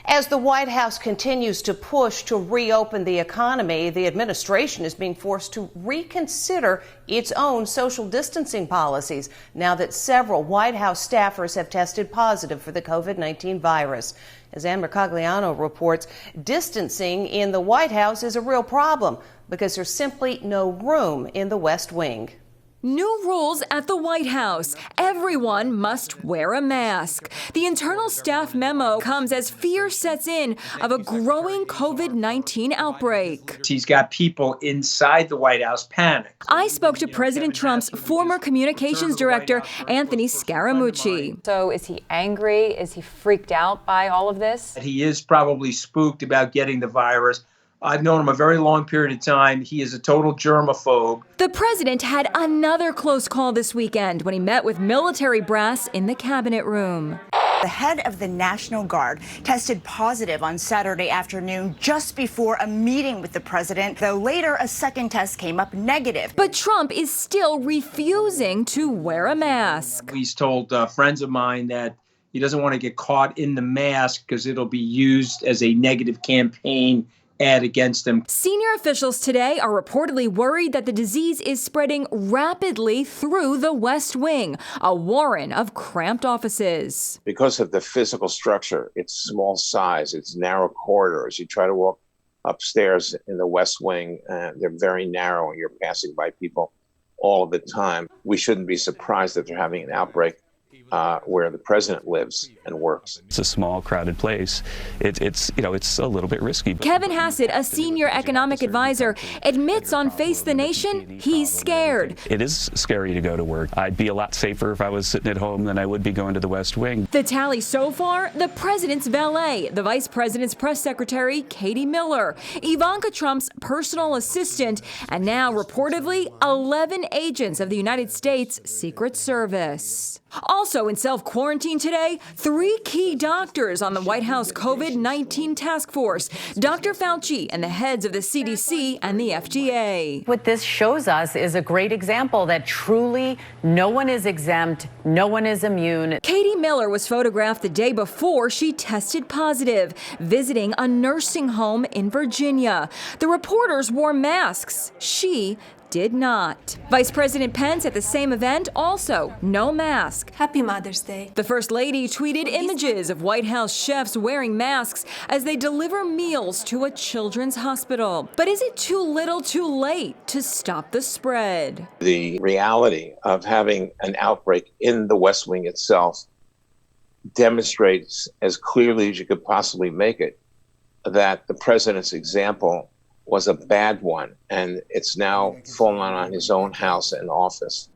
As the White House continues to push to reopen the economy, the administration is being forced to reconsider its own social distancing policies now that several White House staffers have tested positive for the COVID-19 virus. As Ann Mercogliano reports, distancing in the White House is a real problem because there's simply no room in the West Wing. New rules at the White House. Everyone must wear a mask. The internal staff memo comes as fear sets in of a growing COVID-19 outbreak. He's got people inside the White House panicked. I spoke to President Trump's former communications director, Anthony Scaramucci. So is he angry? Is he freaked out by all of this? He is probably spooked about getting the virus. I've known him a very long period of time. He is a total germaphobe. The president had another close call this weekend when he met with military brass in the cabinet room. The head of the National Guard tested positive on Saturday afternoon just before a meeting with the president, though later a second test came up negative. But Trump is still refusing to wear a mask. He's told friends of mine that he doesn't want to get caught in the mask because it'll be used as a negative campaign ad against him. Senior officials today are reportedly worried that the disease is spreading rapidly through the West Wing, a warren of cramped offices. Because of the physical structure, its small size, its narrow corridors, you try to walk upstairs in the West Wing, and they're very narrow and you're passing by people all the time. We shouldn't be surprised that they're having an outbreak where the president lives and works. It's a small, crowded place. It's a little bit risky. Kevin Hassett, a senior economic advisor, admits on Face the Nation he's scared. It is scary to go to work. I'd be a lot safer if I was sitting at home than I would be going to the West Wing. The tally so far, the president's valet, the vice president's press secretary, Katie Miller, Ivanka Trump's personal assistant, and now reportedly 11 agents of the United States Secret Service. Also in self-quarantine today, 3 key doctors on the White House COVID-19 task force, Dr. Fauci and the heads of the CDC and the FDA. What this shows us is a great example that truly no one is exempt, no one is immune. Katie Miller was photographed the day before she tested positive, visiting a nursing home in Virginia. The reporters wore masks. She did not. Vice President Pence at the same event, also no mask. Happy Mother's Day. The First Lady tweeted images of White House chefs wearing masks as they deliver meals to a children's hospital. But is it too little too late to stop the spread? The reality of having an outbreak in the West Wing itself demonstrates as clearly as you could possibly make it that the president's example was a bad one, and it's now fallen on his own house and office.